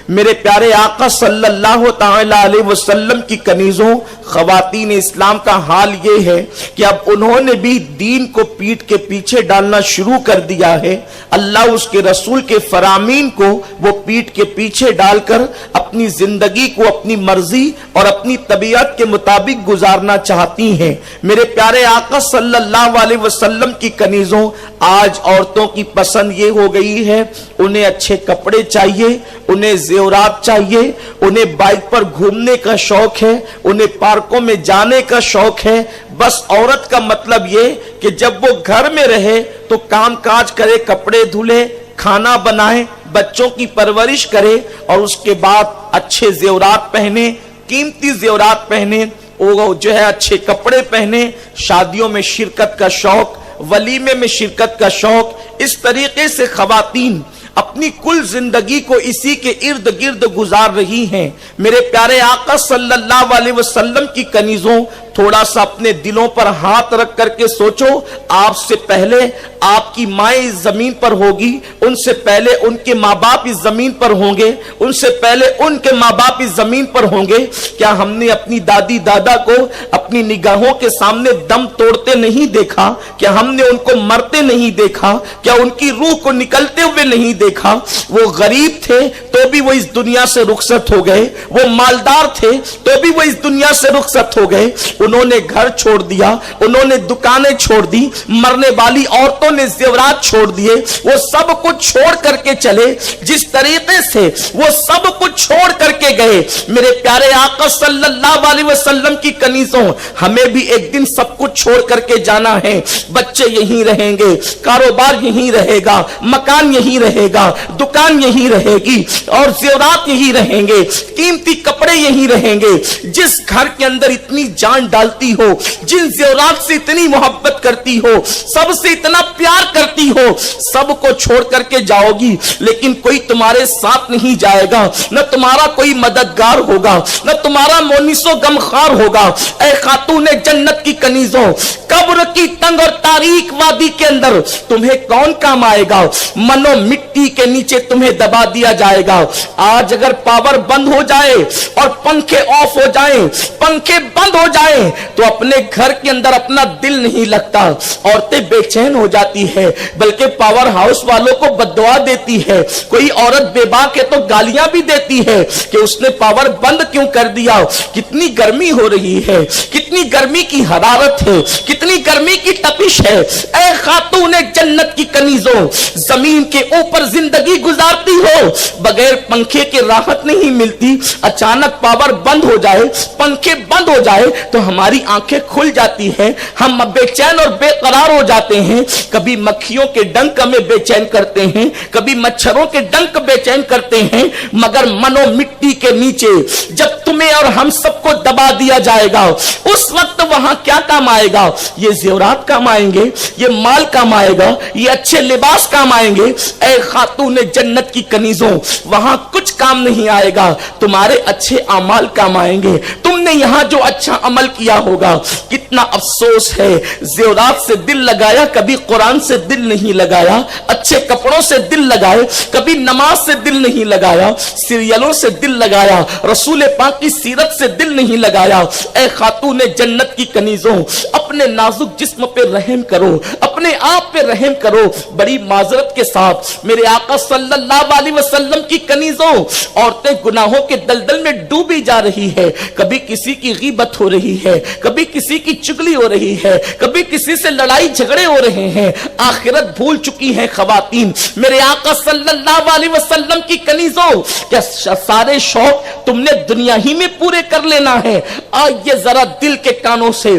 میرے پیارے آقا صلی اللہ تعالی علیہ وسلم کی کنیزوں، خواتین اسلام کا حال یہ ہے کہ اب انہوں نے بھی دین کو پیٹ کے پیچھے ڈالنا شروع کر دیا ہے۔ اللہ اس کے رسول کے فرامین کو وہ پیٹ کے پیچھے ڈال کر اپنی زندگی کو اپنی مرضی اور اپنی طبیعت کے مطابق گزارنا چاہتی ہیں۔ میرے پیارے آقا صلی اللہ علیہ وسلم کی کنیزوں، آج عورتوں کی پسند یہ ہو گئی ہے، انہیں اچھے کپڑے چاہیے، انہیں زیورات چاہیے، انہیں بائک پر گھومنے کا شوق ہے، انہیں پارکوں میں جانے کا شوق ہے۔ بس عورت کا مطلب یہ کہ جب وہ گھر میں رہے تو کام کاج کرے، کپڑے دھلے، کھانا بنائے، بچوں کی پرورش کرے اور اس کے بعد اچھے زیورات پہنے، قیمتی زیورات پہنے، وہ جو ہے اچھے کپڑے پہنے، شادیوں میں شرکت کا شوق، ولیمے میں شرکت کا شوق۔ اس طریقے سے خواتین اپنی کل زندگی کو اسی کے ارد گرد گزار رہی ہیں۔ میرے پیارے آقا صلی اللہ علیہ وسلم کی کنیزوں، تھوڑا سا اپنے دلوں پر ہاتھ رکھ کر کے سوچو، آپ سے پہلے آپ کی مائیں اس زمین پر ہوگی، ان سے پہلے ان کے ماں باپ اس زمین پر ہوں گے، ان سے پہلے ان کے ماں باپ اس زمین پر ہوں گے۔ کیا ہم نے اپنی دادی دادا کو اپنی نگاہوں کے سامنے دم توڑتے نہیں دیکھا؟ کیا ہم نے ان کو مرتے نہیں دیکھا؟ کیا ان کی روح کو نکلتے ہوئے نہیں دیکھا؟ وہ غریب تھے تو بھی وہ اس دنیا سے رخصت ہو گئے، وہ مالدار تھے تو بھی وہ اس دنیا سے رخصت ہو گئے۔ انہوں نے گھر چھوڑ دیا، انہوں نے دکانیں چھوڑ دی، مرنے والی عورتوں نے زیورات چھوڑ دیے، وہ سب کچھ چھوڑ کر کے چلے۔ جس طریقے سے وہ سب کچھ چھوڑ کر کے گئے، میرے پیارے آقا صلی اللہ علیہ وسلم کی کنیزوں، ہمیں بھی ایک دن سب کچھ چھوڑ کر کے جانا ہے۔ بچے یہیں رہیں گے، کاروبار یہیں رہے گا، مکان یہیں رہے گا، دکان یہیں رہے گی اور زیورات یہیں رہیں گے، قیمتی کپڑے یہیں رہیں گے۔ جس گھر کے اندر اتنی جان ڈالتی ہو، جن زیورات سے اتنی محبت کرتی ہو، سب سے اتنا پیار کرتی ہو، سب کو چھوڑ کر کے جاؤ گی، لیکن کوئی تمہارے ساتھ نہیں جائے گا، نہ تمہارا کوئی مددگار ہوگا، نہ تمہارا مونس و غمخوار ہوگا۔ اے خاتون جنت کی کنیزوں، قبر کی تنگ اور تاریک وادی کے اندر تمہیں کون کام آئے گا؟ منو مٹی کے نیچے تمہیں دبا دیا جائے گا۔ آج اگر پاور بند ہو جائے اور پنکھے آف ہو جائیں، پنکھے بند ہو جائیں تو اپنے گھر کے اندر اپنا دل نہیں لگتا، عورتیں بے چین ہو جاتی ہے، بلکہ پاور ہاؤس والوں کو بددعا دیتی ہے۔ کوئی عورت بے باک ہے تو گالیاں بھی دیتی ہے کہ اس نے پاور بند کیوں کر دیا۔ کتنی گرمی ہو رہی ہے، کتنی گرمی کی حرارت ہے، کتنی گرمی کی تپش ہے۔ اے خاتون جنت کی کنیزوں، زمین کے اوپر زندگی گزارتی ہو، بغیر پنکھے کے راحت نہیں ملتی۔ اچانک پاور بند ہو جائے، پنکھے بند ہو جائے تو ہماری آنکھیں کھل جاتی ہیں، ہم بے چین اور بے قرار ہو جاتے ہیں۔ کبھی مکھیوں کے ڈنک ہمیں بے چین کرتے ہیں، کبھی مچھروں کے ڈنک بے چین کرتے ہیں، مگر منو مٹی کے نیچے جب تمہیں اور ہم سب کو دبا دیا جائے گا، اس وقت وہاں کیا کام آئے گا؟ یہ زیورات کام آئیں گے، یہ مال کام آئے گا، یہ اچھے لباس کام آئیں گے۔ اے خاتون جنت کی کنیزوں، وہاں کچھ کام نہیں آئے گا، تمہارے اچھے اعمال کام آئیں گے۔ تم نے یہاں جو اچھا عمل کیا ہوگا، کتنا افسوس ہے زیورات سے دل لگایا، کبھی قرآن سے دل نہیں لگایا، اچھے کپڑوں سے دل لگائے، کبھی نماز سے دل نہیں لگایا، سیریلوں سے دل لگایا، رسول پاک کی سیرت سے دل نہیں لگایا۔ اے خاتون جنت کی کنیزوں، اپنے نازک جسم پہ رحم کرو، اپنے آپ پہ رحم کرو۔ بڑی معذرت کے ساتھ میرے آقا صلی اللہ علیہ وسلم کی کنیزوں، عورتیں گناہوں کے دلدل میں ڈوبی جا رہی ہے، کبھی کسی کی غیبت ہو رہی ہے، کبھی کسی کی چگلی ہو رہی ہے، کبھی کسی سے لڑائی جھگڑے ہو رہے ہیں، آخرت بھول چکی ہیں خواتین۔ میرے آقا صلی اللہ علیہ وسلم کی کنیزوں، کیا سارے شوق تم نے دنیا ہی میں پورے کر لینا ہے؟ آئیے ذرا دل کے کانوں سے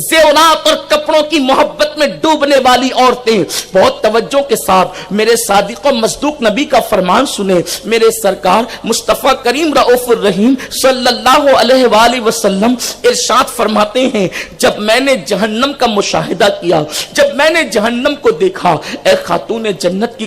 زیورات اور کپڑوں کی محبت میں ڈوبنے والی عورتیں بہت توجہ کے ساتھ میرے صادق و مصدوق نبی کا فرمان سنیں۔ میرے سرکار مصطفیٰ کریم رؤوف الرحیم صلی اللہ علیہ وآلہ وسلم ارشاد فرماتے ہیں، جب میں نے جہنم کا مشاہدہ کیا، جب میں نے جہنم کو دیکھا، اے خاتون جنت کی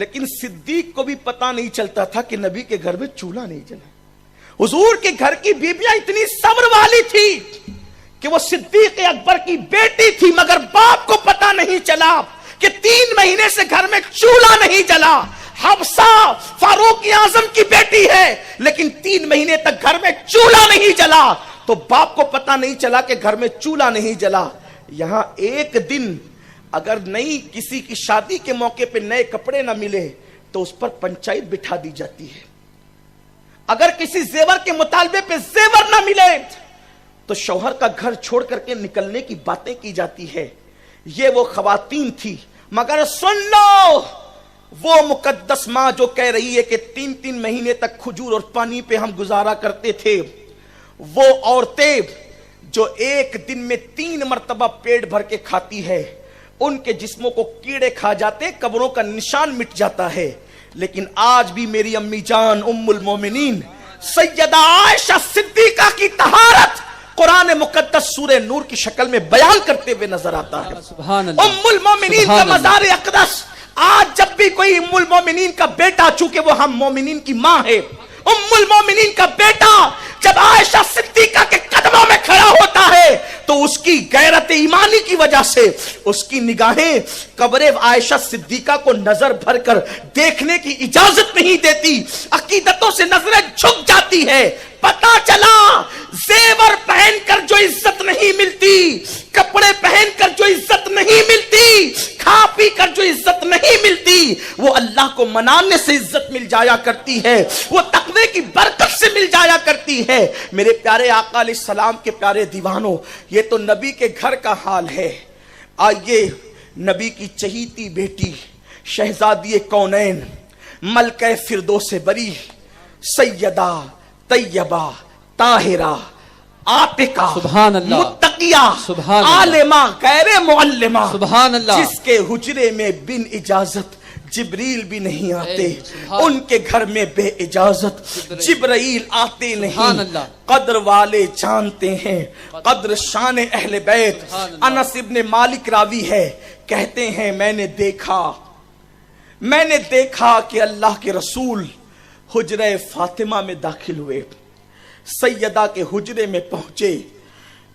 لیکن صدیق کو بھی پتا نہیں چلتا تھا کہ نبی کے گھر میں چولہا نہیں جلا. حضور کے گھر کی بیویاں اتنی صبر والی تھی کہ وہ صدیق اکبر کی بیٹی تھی، مگر باپ کو پتا نہیں چلا کہ 3 مہینے سے گھر میں چولہا نہیں جلا. حفصہ فاروق اعظم کی بیٹی ہے لیکن 3 مہینے تک گھر میں چولہا نہیں جلا، تو باپ کو پتا نہیں چلا کہ گھر میں چولہا نہیں جلا. یہاں ایک دن اگر نئی کسی کی شادی کے موقع پہ نئے کپڑے نہ ملے تو اس پر پنچایت بٹھا دی جاتی ہے. اگر کسی زیور کے مطالبے پہ زیور نہ ملے تو شوہر کا گھر چھوڑ کر کے نکلنے کی باتیں کی جاتی ہے. یہ وہ خواتین تھی. مگر سن لو، وہ مقدس ماں جو کہہ رہی ہے کہ 3 مہینے تک کھجور اور پانی پہ ہم گزارا کرتے تھے، وہ عورتیں جو ایک دن میں 3 مرتبہ پیٹ بھر کے کھاتی ہے، ان کے جسموں کو کیڑے کھا جاتے، قبروں کا نشان مٹ جاتا ہے. لیکن آج بھی میری امی جان ام المومنین سیدہ عائشہ صدیقہ کی طہارت قرآن مقدس سورہ نور کی شکل میں بیان کرتے ہوئے نظر آتا ہے. ام المومنین کا مزار اقدس آج جب بھی کوئی ام المومنین کا بیٹا، چونکہ وہ ہم مومنین کی ماں ہے، ام المومنین کا بیٹا جب عائشہ صدیقہ کے قدموں میں کھڑا ہوتا ہے تو اس کی غیرت ایمانی کی وجہ سے اس کی نگاہیں قبر عائشہ صدیقہ کو نظر بھر کر دیکھنے کی اجازت نہیں دیتی. عقیدتوں سے نظریں جھک جاتی ہے. پتا چلا زیور پہن کر جو عزت نہیں ملتی، کپڑے پہن کر جو عزت نہیں ملتی، کھا پی کر جو عزت نہیں ملتی، وہ اللہ کو منانے سے عزت مل جایا کرتی ہے، وہ تقوی کی برکت سے مل جایا کرتی ہے. میرے پیارے آقا علیہ السلام کے پیارے دیوانوں، یہ تو نبی کے گھر کا حال ہے. آئیے نبی کی چہیتی بیٹی شہزادی کونین ملکہ فردوس بری سیدہ طیبہ طاہرہ عاتقہ متقیہ عالمہ غیر معلمہ، جس کے حجرے میں بن اجازت جبریل بھی نہیں آتے، ان کے گھر میں بے اجازت جبرائیل آتے نہیں. قدر والے جانتے ہیں قدر شان اہل بیت. انس ابن مالک راوی ہے، کہتے ہیں میں نے دیکھا کہ اللہ کے رسول حجرہ فاطمہ میں داخل ہوئے. سیدہ کے حجرے میں پہنچے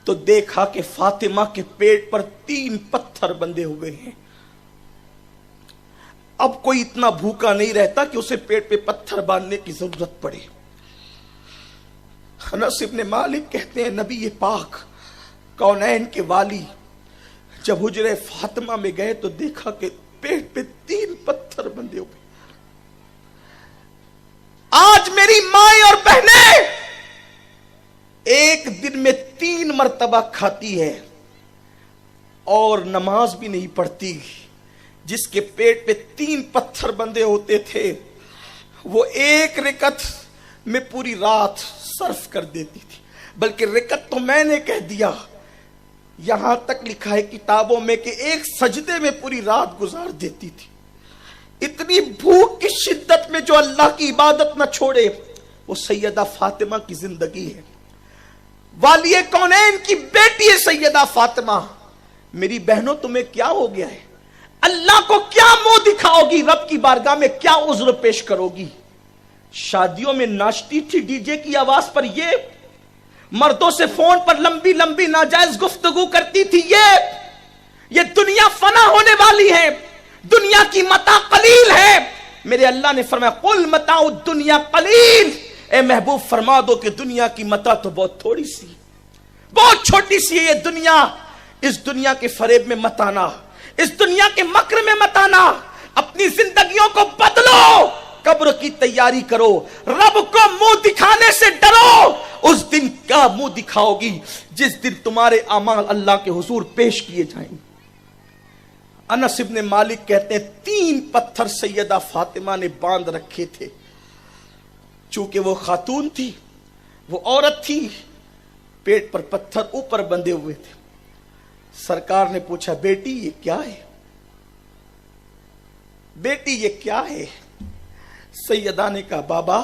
تو دیکھا کہ فاطمہ کے پیٹ پر 3 پتھر بندھے ہوئے ہیں. اب کوئی اتنا بھوکا نہیں رہتا کہ اسے پیٹ پہ پتھر باندھنے کی ضرورت پڑے. انس ابن مالک کہتے ہیں نبی پاک کونین کے والی جب حجرہ فاطمہ میں گئے تو دیکھا کہ پیٹ پہ 3 پتھر بندھے ہوئے. آج میری مائیں اور بہنیں ایک دن میں 3 مرتبہ کھاتی ہے اور نماز بھی نہیں پڑھتی. جس کے پیٹ پہ 3 پتھر بندے ہوتے تھے وہ ایک رکعت میں پوری رات صرف کر دیتی تھی. بلکہ رکعت تو میں نے کہہ دیا، یہاں تک لکھا ہے کتابوں میں کہ ایک سجدے میں پوری رات گزار دیتی تھی. اتنی بھوک کی شدت میں جو اللہ کی عبادت نہ چھوڑے، وہ سیدہ فاطمہ کی زندگی ہے. والی کونین کی بیٹی ہے سیدہ فاطمہ. میری بہنوں تمہیں کیا ہو گیا ہے؟ اللہ کو کیا منہ دکھاؤ گی؟ رب کی بارگاہ میں کیا عذر پیش کرو گی؟ شادیوں میں ناچتی تھی ڈی جے کی آواز پر، یہ مردوں سے فون پر لمبی لمبی ناجائز گفتگو کرتی تھی. یہ دنیا فنا ہونے والی ہے، دنیا کی متاع قلیل ہے. میرے اللہ نے فرمایا قل متاع الدنیا قلیل، اے محبوب فرما دو کہ دنیا کی متاع تو بہت تھوڑی سی، بہت چھوٹی سی ہے یہ دنیا. اس دنیا کے فریب میں مت آنا، اس دنیا کے مکر میں مت آنا. اپنی زندگیوں کو بدلو، قبر کی تیاری کرو، رب کو منہ دکھانے سے ڈرو. اس دن کیا منہ دکھاؤ گی؟ جس دن تمہارے اعمال اللہ کے حضور پیش کیے جائیں. انس ابن مالک کہتے ہیں 3 پتھر سیدہ فاطمہ نے باندھ رکھے تھے. چونکہ وہ خاتون تھی، وہ عورت تھی، پیٹ پر پتھر اوپر بندھے ہوئے تھے. سرکار نے پوچھا بیٹی یہ کیا ہے؟ بیٹی یہ کیا ہے؟ سیدہ نے کہا بابا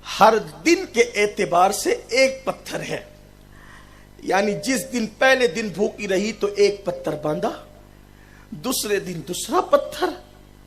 ہر دن کے اعتبار سے 1 پتھر ہے. یعنی جس دن پہلے دن بھوکی رہی تو 1 پتھر باندھا، دوسرے دن دوسرا پتھر،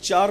4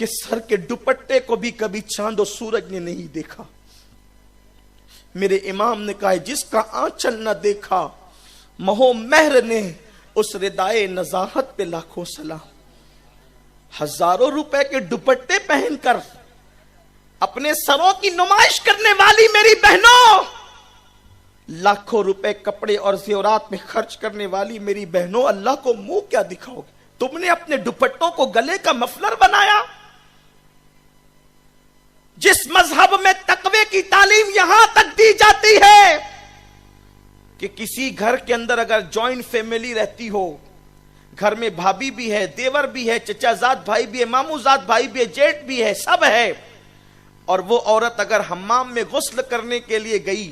کہ سر کے دوپٹے کو بھی کبھی چاند و سورج نے نہیں دیکھا. میرے امام نے کہا جس کا آنچل نہ دیکھا مہو مہر نے اس ردائے نزاہت پہ لاکھوں سلام. ہزاروں روپے کے دوپٹے پہن کر اپنے سروں کی نمائش کرنے والی میری بہنوں، لاکھوں روپے کپڑے اور زیورات میں خرچ کرنے والی میری بہنوں، اللہ کو منہ کیا دکھاؤ گے؟ تم نے اپنے دوپٹوں کو گلے کا مفلر بنایا. جس مذہب میں تقوی کی تعلیم یہاں تک دی جاتی ہے کہ کسی گھر کے اندر اگر جوائنٹ فیملی رہتی ہو، گھر میں بھابھی بھی ہے، دیور بھی ہے، چچا زاد بھائی بھی ہے، مامو زاد بھائی بھی ہے، جیٹ بھی ہے، سب ہے، اور وہ عورت اگر حمام میں غسل کرنے کے لیے گئی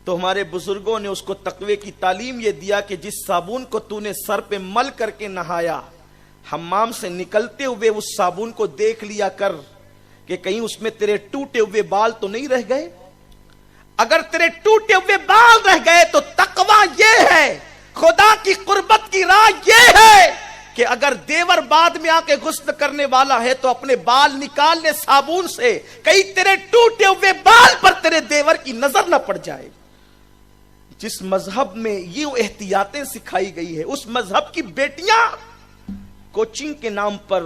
تو ہمارے بزرگوں نے اس کو تقوی کی تعلیم یہ دیا کہ جس صابن کو تو نے سر پہ مل کر کے نہایا، حمام سے نکلتے ہوئے اس صابن کو دیکھ لیا کر کہ کہیں اس میں تیرے ٹوٹے ہوئے بال تو نہیں رہ گئے. اگر تیرے ٹوٹے ہوئے بال رہ گئے تو تقوی یہ ہے، خدا کی قربت کی راہ یہ ہے کہ اگر دیور بعد میں آ کے غسل کرنے والا ہے تو اپنے بال نکال لے صابن سے، کہیں تیرے ٹوٹے ہوئے بال پر تیرے دیور کی نظر نہ پڑ جائے. جس مذہب میں یہ احتیاطیں سکھائی گئی ہے، اس مذہب کی بیٹیاں کوچنگ کے نام پر،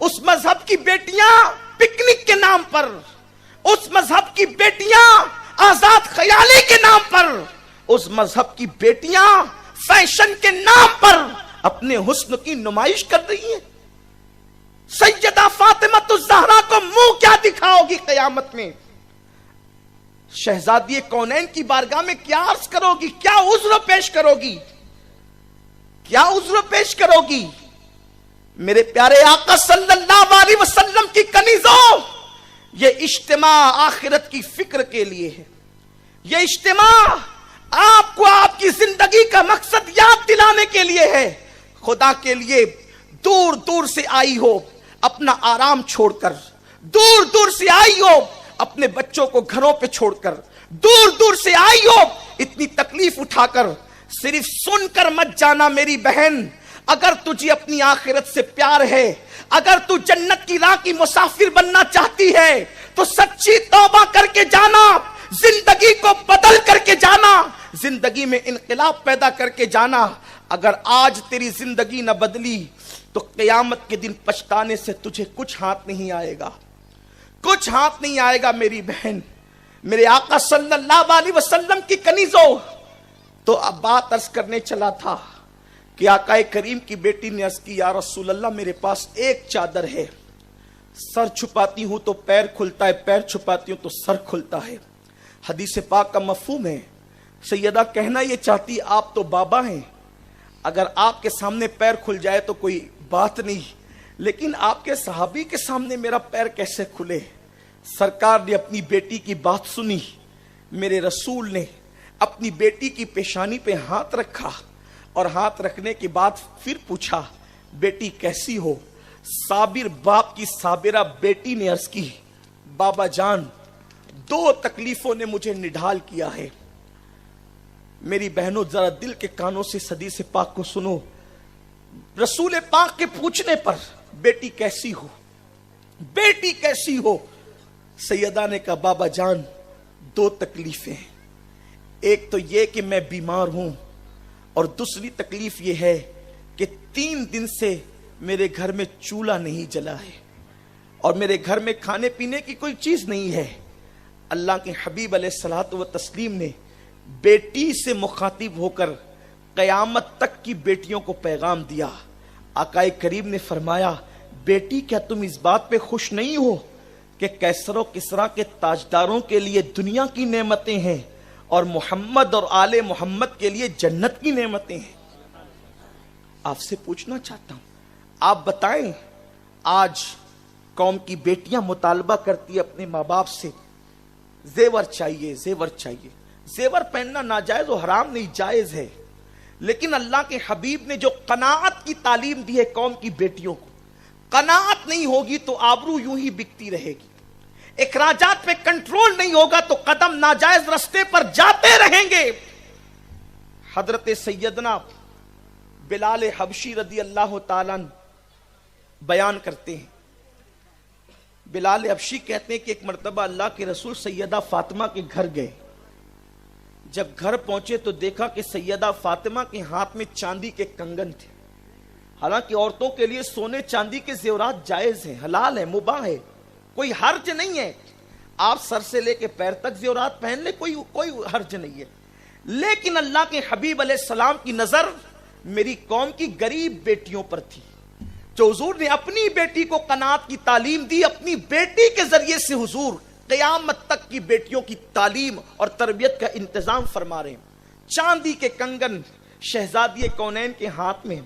اس مذہب کی بیٹیاں پکنک کے نام پر، اس مذہب کی بیٹیاں آزاد خیالی کے نام پر، اس مذہب کی بیٹیاں فیشن کے نام پر اپنے حسن کی نمائش کر رہی ہیں. سیدہ فاطمہ الزہرا کو منہ کیا دکھاؤ گی قیامت میں؟ شہزادی کونین کی بارگاہ میں کیا عرض کرو گی؟ کیا عذر پیش کرو گی؟ کیا عذر پیش کرو گی؟ میرے پیارے آقا صلی اللہ علیہ وسلم کی کنیزوں، یہ اجتماع آخرت کی فکر کے لیے ہے. یہ اجتماع آپ کو آپ کی زندگی کا مقصد یاد دلانے کے لیے ہے. خدا کے لیے دور دور سے آئی ہو اپنا آرام چھوڑ کر، دور دور سے آئی ہو اپنے بچوں کو گھروں پہ چھوڑ کر، دور دور سے آئی ہو اتنی تکلیف اٹھا کر، صرف سن کر مت جانا میری بہن. اگر تجھے اپنی آخرت سے پیار ہے، اگر تو جنت کی راہ کی مسافر بننا چاہتی ہے تو سچی توبہ کر کے جانا، زندگی کو بدل کر کے جانا، زندگی میں انقلاب پیدا کر کے جانا. اگر آج تیری زندگی نہ بدلی تو قیامت کے دن پچھتانے سے تجھے کچھ ہاتھ نہیں آئے گا، کچھ ہاتھ نہیں آئے گا میری بہن. میرے آقا صلی اللہ علیہ وسلم کی کنیزوں، تو اب بات عرض کرنے چلا تھا کہ آقا کریم کی بیٹی نے عرض کی یا رسول اللہ میرے پاس ایک چادر ہے، سر چھپاتی ہوں تو پیر کھلتا ہے، پیر چھپاتی ہوں تو سر کھلتا ہے. حدیث پاک کا مفہوم ہے. سیدہ کہنا یہ چاہتی آپ تو بابا ہیں، اگر آپ کے سامنے پیر کھل جائے تو کوئی بات نہیں، لیکن آپ کے صحابی کے سامنے میرا پیر کیسے کھلے؟ سرکار نے اپنی بیٹی کی بات سنی. میرے رسول نے اپنی بیٹی کی پیشانی پہ ہاتھ رکھا اور ہاتھ رکھنے کے بعد پھر پوچھا بیٹی کیسی ہو؟ صابر باپ کی صابرہ بیٹی نے عرض کی بابا جان دو تکلیفوں نے مجھے نڈھال کیا ہے. میری بہنوں ذرا دل کے کانوں سے حدیث پاک کو سنو. رسول پاک کے پوچھنے پر بیٹی کیسی ہو، بیٹی کیسی ہو، سیدہ نے کہا بابا جان دو تکلیفیں ہیں، ایک تو یہ کہ میں بیمار ہوں، اور دوسری تکلیف یہ ہے کہ 3 دن سے میرے گھر میں چولہا نہیں جلا ہے اور میرے گھر میں کھانے پینے کی کوئی چیز نہیں ہے. اللہ کے حبیب علیہ الصلوۃ والتسلیم نے بیٹی سے مخاطب ہو کر قیامت تک کی بیٹیوں کو پیغام دیا. آقا کریم نے فرمایا بیٹی کیا تم اس بات پہ خوش نہیں ہو کہ کیسر و کسرا کے تاجداروں کے لیے دنیا کی نعمتیں ہیں اور محمد اور آل محمد کے لیے جنت کی نعمتیں ہیں؟ آپ سے پوچھنا چاہتا ہوں آپ بتائیں آج قوم کی بیٹیاں مطالبہ کرتی اپنے ماں باپ سے زیور چاہیے، زیور چاہیے. زیور پہننا ناجائز و حرام نہیں، جائز ہے، لیکن اللہ کے حبیب نے جو قناعت کی تعلیم دی ہے قوم کی بیٹیوں کو، قناعت نہیں ہوگی تو آبرو یوں ہی بکتی رہے گی، اخراجات پہ کنٹرول نہیں ہوگا تو قدم ناجائز رستے پر جاتے رہیں گے. حضرت سیدنا بلال حبشی رضی اللہ تعالیٰ بیان کرتے ہیں. بلال حبشی کہتے ہیں کہ ایک مرتبہ اللہ کے رسول سیدہ فاطمہ کے گھر گئے. جب گھر پہنچے تو دیکھا کہ سیدہ فاطمہ کے ہاتھ میں چاندی کے کنگن تھے. حالانکہ عورتوں کے لیے سونے چاندی کے زیورات جائز ہیں، حلال ہیں، مباح ہے، کوئی حرج نہیں ہے. آپ سر سے لے کے پیر تک زیورات پہن لیں، کوئی حرج نہیں ہے. لیکن اللہ کے حبیب علیہ السلام کی نظر میری قوم کی غریب بیٹیوں پر تھی. جو حضور نے اپنی بیٹی کو قناعت کی تعلیم دی، اپنی بیٹی کے ذریعے سے حضور قیامت تک کی بیٹیوں کی تعلیم اور تربیت کا انتظام فرما رہے ہیں. چاندی کے کنگن شہزادی کونین کے ہاتھ میں.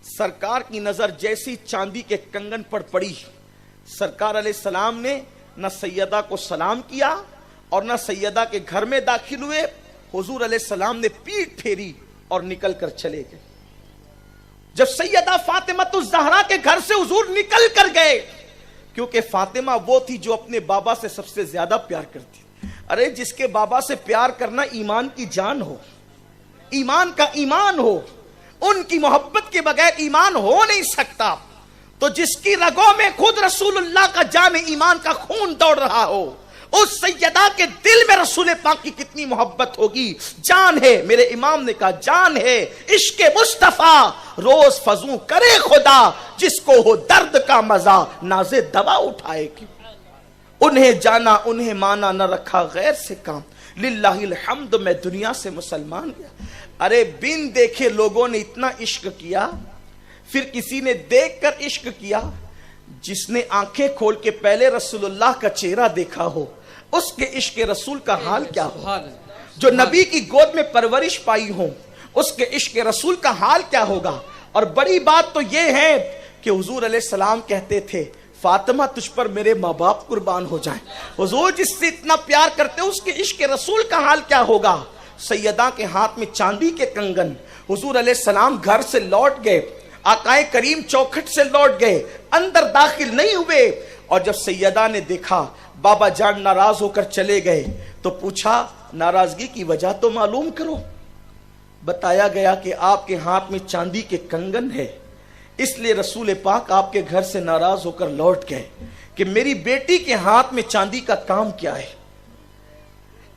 سرکار کی نظر جیسی چاندی کے کنگن پر پڑی، سرکار علیہ السلام نے نہ سیدہ کو سلام کیا اور نہ سیدہ کے گھر میں داخل ہوئے. حضور علیہ السلام نے پیٹھ پھیری اور نکل کر چلے گئے. جب سیدہ فاطمہ الزہرا کے گھر سے حضور نکل کر گئے، کیونکہ فاطمہ وہ تھی جو اپنے بابا سے سب سے زیادہ پیار کرتی. ارے جس کے بابا سے پیار کرنا ایمان کی جان ہو، ایمان کا ایمان ہو، ان کی محبت کے بغیر ایمان ہو نہیں سکتا. تو جس کی رگوں میں خود رسول اللہ کا جام ایمان کا خون دوڑ رہا ہو، اس سیدہ کے دل میں رسول پاک کی کتنی محبت ہوگی. جان ہے، میرے امام نے کہا جان ہے عشق مصطفیٰ، روز فزوں کرے خدا، جس کو ہو درد کا مزہ ناز دوا اٹھائے. کیوں انہیں جانا انہیں مانا، نہ رکھا غیر سے کام. للہ الحمد میں دنیا سے مسلمان گیا. ارے بن دیکھے لوگوں نے اتنا عشق کیا، پھر کسی نے دیکھ کر عشق کیا. جس نے آنکھیں کھول کے پہلے رسول اللہ کا چہرہ دیکھا ہو، اس کے عشق رسول کا حال کیا ہو. جو نبی کی گود میں پرورش پائی ہو، اس کے عشق رسول کا حال کیا ہوگا. اور بڑی بات تو یہ ہے کہ حضور علیہ السلام کہتے تھے فاطمہ تجھ پر میرے ماں باپ قربان ہو جائیں. حضور جس سے اتنا پیار کرتے اس کے عشق رسول کا حال کیا ہوگا. سیدہ کے ہاتھ میں چاندی کے کنگن. حضور علیہ السلام گھر سے لوٹ گئے، آقائے کریم چوکھٹ سے لوٹ گئے، اندر داخل نہیں ہوئے. اور جب سیدہ نے دیکھا بابا جان ناراض ہو کر چلے گئے تو پوچھا ناراضگی کی وجہ تو معلوم کرو. بتایا گیا کہ آپ کے ہاتھ میں چاندی کے کنگن ہے، اس لیے رسول پاک آپ کے گھر سے ناراض ہو کر لوٹ گئے کہ میری بیٹی کے ہاتھ میں چاندی کا کام کیا ہے.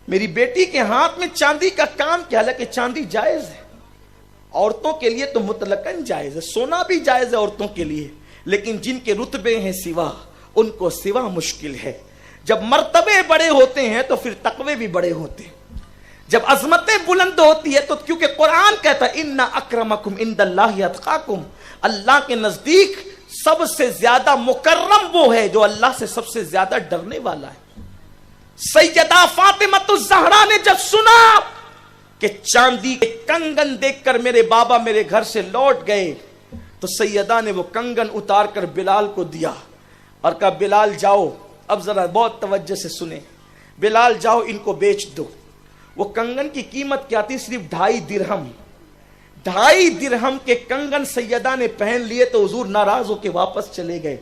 میری بیٹی کے ہاتھ میں چاندی کا کام کیا. حالانکہ چاندی جائز ہے، عورتوں کے لیے تو مطلقاً جائز ہے، سونا بھی جائز ہے عورتوں کے لیے، لیکن جن کے رتبے ہیں سوا، ان کو سوا مشکل ہے. جب مرتبے بڑے ہوتے ہیں تو پھر تقوی بھی بڑے ہوتے ہیں. جب عظمتیں بلند ہوتی ہے تو کیونکہ قرآن کہتا ہے ان اکرمکم عند اللہ اتقاکم، اللہ کے نزدیک سب سے زیادہ مکرم وہ ہے جو اللہ سے سب سے زیادہ ڈرنے والا ہے. سیدہ فاطمہ الزہرا نے جب سنا کہ چاندی کے کنگن دیکھ کر میرے بابا میرے گھر سے لوٹ گئے، تو سیدہ نے وہ کنگن اتار کر بلال کو دیا اور کہا بلال جاؤ، اب ذرا بہت توجہ سے سنیں، بلال جاؤ ان کو بیچ دو. وہ کنگن کی قیمت کیا تھی؟ صرف 2.5 درہم. 2.5 درہم کے کنگن سیدہ نے پہن لیے تو حضور ناراض ہو کے واپس چلے گئے.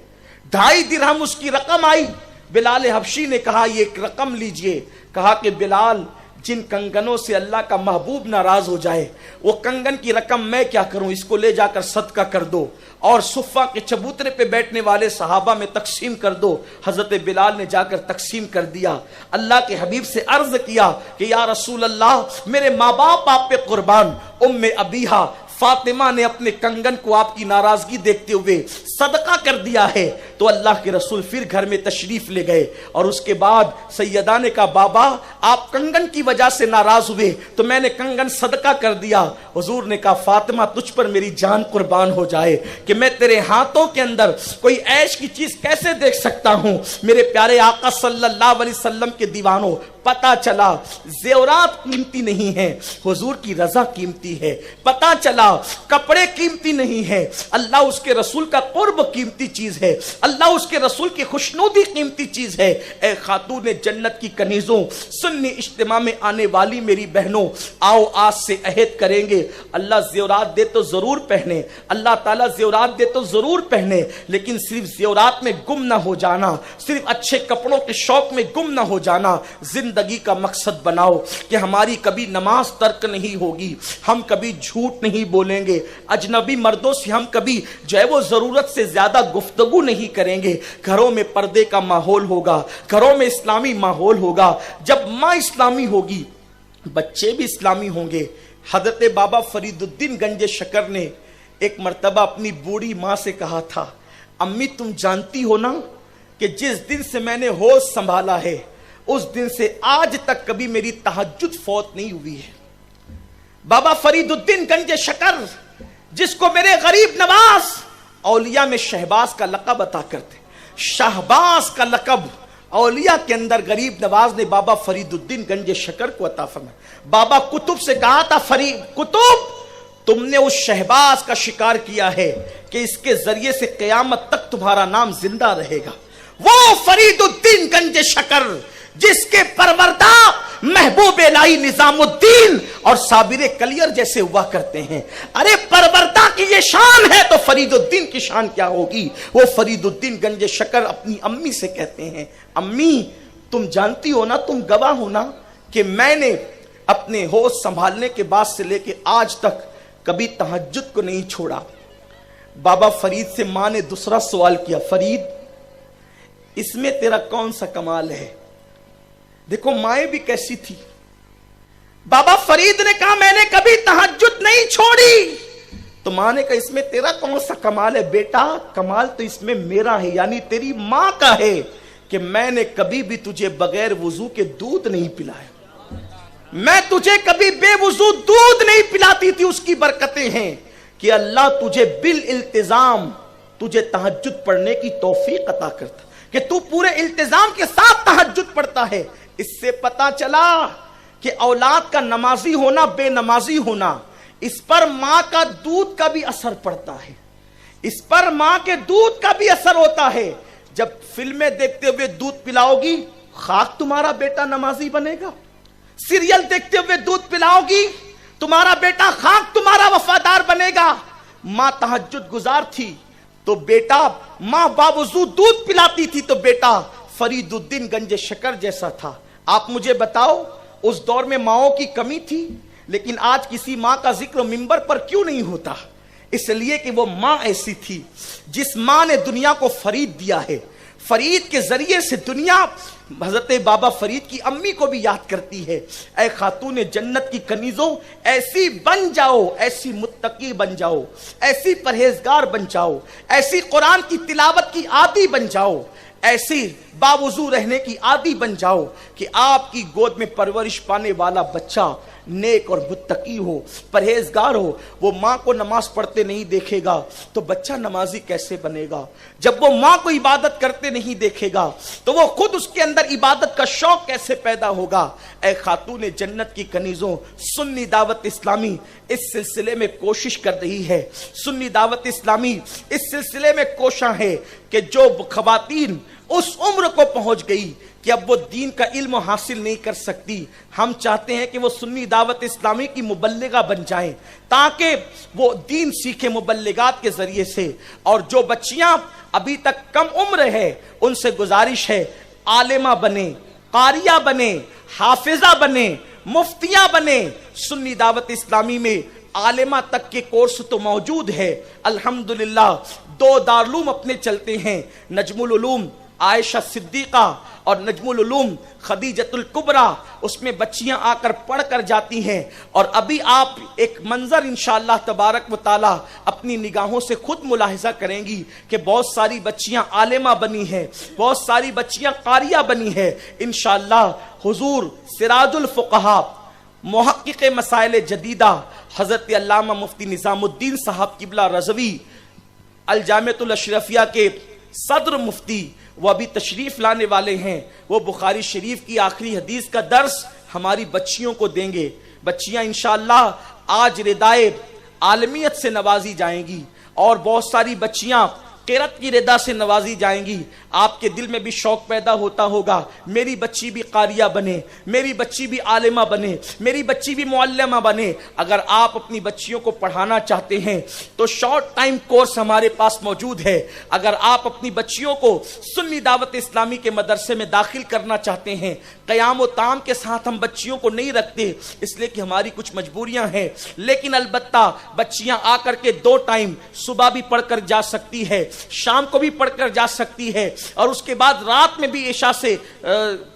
2.5 درہم اس کی رقم آئی. بلال حبشی نے کہا یہ رقم لیجئے. کہا کہ بلال جن کنگنوں سے اللہ کا محبوب ناراض ہو جائے وہ کنگن کی رقم میں کیا کروں، اس کو لے جا کر صدقہ کر دو اور صفہ کے چبوترے پہ بیٹھنے والے صحابہ میں تقسیم کر دو. حضرت بلال نے جا کر تقسیم کر دیا. اللہ کے حبیب سے عرض کیا کہ یا رسول اللہ میرے ماں باپ آپ پہ قربان. ام ابیہا فاطمہ نے اپنے کنگن کو آپ کی ناراضگی دیکھتے ہوئے صدقہ کر دیا ہے. تو اللہ کے رسول پھر گھر میں تشریف لے گئے اور اس کے بعد سیدہ نے کہا بابا آپ کنگن کی وجہ سے ناراض ہوئے تو میں نے کنگن صدقہ کر دیا. حضور نے کہا فاطمہ تجھ پر میری جان قربان ہو جائے کہ میں تیرے ہاتھوں کے اندر کوئی عیش کی چیز کیسے دیکھ سکتا ہوں. میرے پیارے آقا صلی اللہ علیہ وسلم کے دیوانوں، پتا چلا زیورات قیمتی نہیں ہیں، حضور کی رضا قیمتی ہے. پتا چلا کپڑے قیمتی نہیں ہیں، اللہ اس کے رسول کا قرب قیمتی چیز ہے، اللہ اس کے رسول کی خوشنودی قیمتی چیز ہے. اے خاتون جنت کی کنیزوں، سنی اجتماع میں آنے والی میری بہنوں، آؤ آج سے عہد کریں گے اللہ زیورات دے تو ضرور پہنے، اللہ تعالیٰ زیورات دے تو ضرور پہنے، لیکن صرف زیورات میں گم نہ ہو جانا، صرف اچھے کپڑوں کے شوق میں گم نہ ہو جانا. زندگی کا مقصد بناؤ کہ ہماری کبھی نماز ترک نہیں ہوگی، ہم کبھی جھوٹ نہیں بولیں گے، اجنبی مردوں سے ہم کبھی جو ہے وہ ضرورت سے زیادہ گفتگو نہیں کریں گے، گھروں میں پردے کا ماحول ہوگا، گھروں میں اسلامی ماحول ہوگا۔ جب ماں اسلامی ہوگی بچے بھی اسلامی ہوں گے۔ حضرت بابا فرید الدین گنج شکر نے ایک مرتبہ اپنی بوڑھی ماں سے کہا تھا، امی تم جانتی ہو نا کہ جس دن سے میں نے ہوش سنبھالا ہے اس دن سے آج تک کبھی میری تہجد فوت نہیں ہوئی ہے۔ بابا فرید الدین گنج شکر جس کو میرے غریب نواز اولیاء میں شہباز کا لقب عطا کرتے، شہباز کا لقب اولیاء کے اندر غریب نواز نے بابا فرید الدین گنج شکر کو عطا فرمایا۔ بابا قطب سے کہا تھا، فرید قطب تم نے اس شہباز کا شکار کیا ہے کہ اس کے ذریعے سے قیامت تک تمہارا نام زندہ رہے گا۔ وہ فرید الدین گنج شکر جس کے پروردہ محبوب الہی نظام الدین اور صابر کلیر جیسے ہوا کرتے ہیں، ارے پروردہ کی یہ شان ہے تو فرید الدین کی شان کیا ہوگی؟ وہ فرید الدین گنج شکر اپنی امی سے کہتے ہیں، امی تم جانتی ہو نا، تم گواہ ہو نا کہ میں نے اپنے ہوش سنبھالنے کے بعد سے لے کے آج تک کبھی تہجد کو نہیں چھوڑا۔ بابا فرید سے ماں نے دوسرا سوال کیا، فرید اس میں تیرا کون سا کمال ہے؟ دیکھو مائیں بھی کیسی تھی۔ بابا فرید نے کہا میں نے کبھی تہجد نہیں چھوڑی۔ تو ماں نے کہا اس میں تیرا کون سا کمال ہے؟ بیٹا کمال تو اس میں میرا ہے، یعنی تیری ماں کا ہے کہ میں نے کبھی بھی تجھے بغیر وضو کے دودھ نہیں پلایا، میں تجھے کبھی بے وضو دودھ نہیں پلاتی تھی۔ اس کی برکتیں ہیں کہ اللہ تجھے بالالتزام تجھے تہجد پڑھنے کی توفیق عطا کرتا کہ تو پورے التزام کے ساتھ تہجد پڑھتا ہے۔ اس سے پتا چلا کہ اولاد کا نمازی ہونا بے نمازی ہونا، اس پر ماں کا دودھ کا بھی اثر پڑتا ہے، اس پر ماں کے دودھ کا بھی اثر ہوتا ہے۔ جب فلمیں دیکھتے ہوئے دودھ پلاؤ گی خاک تمہارا بیٹا نمازی بنے گا، سیریل دیکھتے ہوئے دودھ پلاؤ گی تمہارا بیٹا خاک تمہارا وفادار بنے گا۔ ماں تہجد گزار تھی تو بیٹا، ماں باوضو دودھ پلاتی تھی تو بیٹا فرید الدین گنج شکر جیسا تھا۔ آپ مجھے بتاؤ اس دور میں ماؤں کی کمی تھی، لیکن آج کسی ماں کا ذکر ممبر پر کیوں نہیں ہوتا؟ اس لیے کہ وہ ماں ایسی تھی جس ماں نے دنیا کو فرید دیا ہے۔ فرید کے ذریعے سے دنیا حضرت بابا فرید کی امی کو بھی یاد کرتی ہے، اے خاتون جنت کی کنیزوں ایسی بن جاؤ، ایسی متقی بن جاؤ، ایسی پرہیزگار بن جاؤ، ایسی قرآن کی تلاوت کی عادی بن جاؤ، ایسی باوضو رہنے کی عادی بن جاؤ کہ آپ کی گود میں پرورش پانے والا بچہ نیک اور متقی ہو، پرہیزگار ہو۔ وہ ماں کو نماز پڑھتے نہیں دیکھے گا تو بچہ نمازی کیسے بنے گا؟ جب وہ ماں کو عبادت کرتے نہیں دیکھے گا تو وہ خود اس کے اندر عبادت کا شوق کیسے پیدا ہوگا؟ اے خاتون جنت کی کنیزوں، سنی دعوت اسلامی اس سلسلے میں کوشش کر رہی ہے، سنی دعوت اسلامی اس سلسلے میں کوشاں ہے کہ جو خواتین اس عمر کو پہنچ گئی کہ اب وہ دین کا علم حاصل نہیں کر سکتی، ہم چاہتے ہیں کہ وہ سنی دعوت اسلامی کی مبلغہ بن جائیں تاکہ وہ دین سیکھیں مبلغات کے ذریعے سے۔ اور جو بچیاں ابھی تک کم عمر ہے ان سے گزارش ہے عالمہ بنے، قاریہ بنے، حافظہ بنے، مفتیاں بنے۔ سنی دعوت اسلامی میں عالمہ تک کے کورس تو موجود ہے، الحمدللہ 2 دارالعلوم اپنے چلتے ہیں، نجم العلوم عائشہ صدیقہ اور نجم العلوم خدیجۃ الکبریٰ، اس میں بچیاں آ کر پڑھ کر جاتی ہیں۔ اور ابھی آپ ایک منظر انشاءاللہ تبارک و تعالی اپنی نگاہوں سے خود ملاحظہ کریں گی کہ بہت ساری بچیاں عالمہ بنی ہیں، بہت ساری بچیاں قاریہ بنی ہیں۔ انشاءاللہ حضور سراج الفقہاء محقق مسائل جدیدہ حضرت علامہ مفتی نظام الدین صاحب قبلہ رضوی الجامعۃ الاشرفیہ کے صدر مفتی وہ ابھی تشریف لانے والے ہیں۔ وہ بخاری شریف کی آخری حدیث کا درس ہماری بچیوں کو دیں گے۔ بچیاں انشاءاللہ آج ردائے عالمیت سے نوازی جائیں گی اور بہت ساری بچیاں قیرت کی ردا سے نوازی جائیں گی، آپ کے دل میں بھی شوق پیدا ہوتا ہوگا میری بچی بھی قاریہ بنے، میری بچی بھی عالمہ بنے، میری بچی بھی معلمہ بنے۔ اگر آپ اپنی بچیوں کو پڑھانا چاہتے ہیں تو شارٹ ٹائم کورس ہمارے پاس موجود ہے۔ اگر آپ اپنی بچیوں کو سنی دعوت اسلامی کے مدرسے میں داخل کرنا چاہتے ہیں، قیام و طعام کے ساتھ ہم بچیوں کو نہیں رکھتے اس لیے کہ ہماری کچھ مجبوریاں ہیں، لیکن البتہ بچیاں آ کر کے 2 ٹائم صبح بھی پڑھ کر جا سکتی ہے، شام کو بھی پڑھ کر جا سکتی ہے، اور اس کے بعد رات میں بھی عشاء سے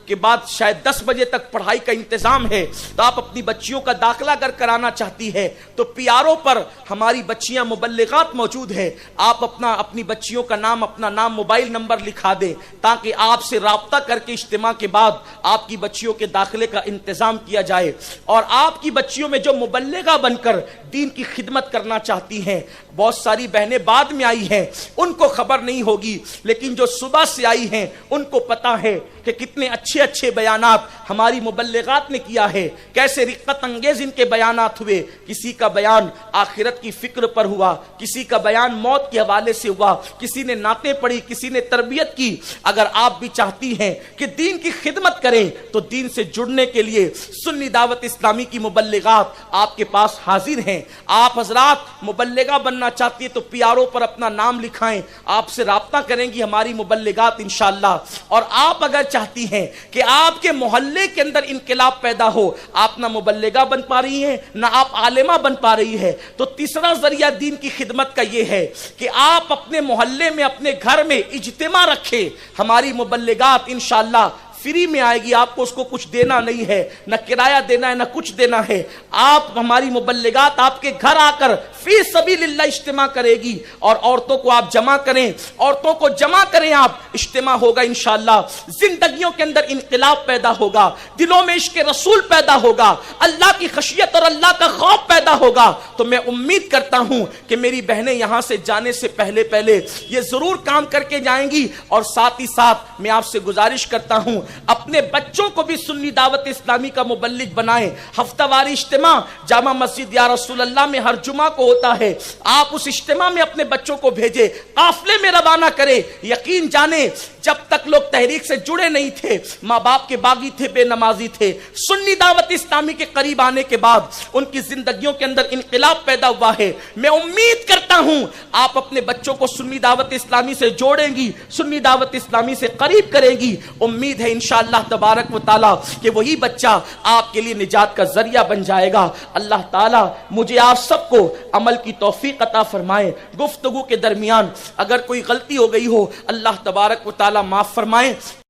کے بعد شاید 10 بجے تک پڑھائی کا انتظام ہے۔ تو آپ اپنی بچیوں کا داخلہ اگر کرانا چاہتی ہے تو پی آر او پر ہماری بچیاں مبلغات موجود ہے، آپ اپنی بچیوں کا نام، اپنا نام، موبائل نمبر لکھا دیں تاکہ آپ سے رابطہ کر کے اجتماع کے بعد آپ کی بچیوں کے داخلے کا انتظام کیا جائے۔ اور آپ کی بچیوں میں جو مبلغہ بن کر دین کی خدمت کرنا چاہتی ہیں، بہت ساری بہنیں بعد میں آئی ہیں، ان کو خبر نہیں ہوگی، لیکن جو صبح سے آئی ہیں ان کو پتا ہے کہ کتنے اچھے بیانات ہماری مبلغات نے کیا ہے، کیسے رقت انگیز ان کے بیانات ہوئے۔ کسی کا بیان آخرت کی فکر پر ہوا، کسی کا بیان موت کے حوالے سے ہوا، کسی نے نعتیں پڑھی، کسی نے تربیت کی۔ اگر آپ بھی چاہتی ہیں کہ دین کی خدمت کریں تو دین سے جڑنے کے لیے سنی دعوت اسلامی کی مبلغات آپ کے پاس حاضر ہیں۔ آپ حضرات مبلغہ بننا چاہتی ہیں تو پی آر او پر اپنا نام لکھائیں، آپ سے رابطہ کریں گی ہماری مبلغات انشاءاللہ۔ اور آپ اگر چاہتی ہیں کہ آپ کے محلے کے اندر انقلاب پیدا ہو، آپ نہ مبلغہ بن پا رہی ہیں نہ آپ عالمہ بن پا رہی ہے، تو تیسرا ذریعہ دین کی خدمت کا یہ ہے کہ آپ اپنے محلے میں، اپنے گھر میں اجتماع رکھیں۔ ہماری مبلغات انشاءاللہ فری میں آئے گی، آپ کو اس کو کچھ دینا نہیں ہے، نہ کرایہ دینا ہے نہ کچھ دینا ہے۔ آپ ہماری مبلغات آپ کے گھر آ کر فی سبیل اللہ اجتماع کرے گی، اور عورتوں کو آپ جمع کریں، عورتوں کو جمع کریں، آپ اجتماع ہوگا انشاءاللہ، زندگیوں کے اندر انقلاب پیدا ہوگا، دلوں میں عشق رسول پیدا ہوگا، اللہ کی خشیت اور اللہ کا خوف پیدا ہوگا۔ تو میں امید کرتا ہوں کہ میری بہنیں یہاں سے جانے سے پہلے یہ ضرور کام کر کے جائیں گی۔ اور ساتھ ہی ساتھ میں آپ سے گزارش کرتا ہوں اپنے بچوں کو بھی سنی دعوت اسلامی کا مبلغ بنائیں۔ ہفتہ واری اجتماع جامع مسجد یا رسول اللہ میں ہر جمعہ کو ہوتا ہے، آپ اس اجتماع میں اپنے بچوں کو بھیجیں، قافلے میں روانہ کریں۔ یقین جانیں جب تک لوگ تحریک سے جڑے نہیں تھے، ماں باپ کے باغی تھے، بے نمازی تھے، سنی دعوت اسلامی کے قریب آنے کے بعد ان کی زندگیوں کے اندر انقلاب پیدا ہوا ہے۔ میں امید کرتا ہوں آپ اپنے بچوں کو سنی دعوت اسلامی سے جوڑیں گی، سنی دعوت اسلامی سے قریب کریں گی۔ امید ہے انشاءاللہ تبارک و تعالی کہ وہی بچہ آپ کے لیے نجات کا ذریعہ بن جائے گا۔ اللہ تعالی مجھے آپ سب کو عمل کی توفیق عطا فرمائے۔ گفتگو کے درمیان اگر کوئی غلطی ہو گئی ہو اللہ تبارک و تعالی معاف فرمائے۔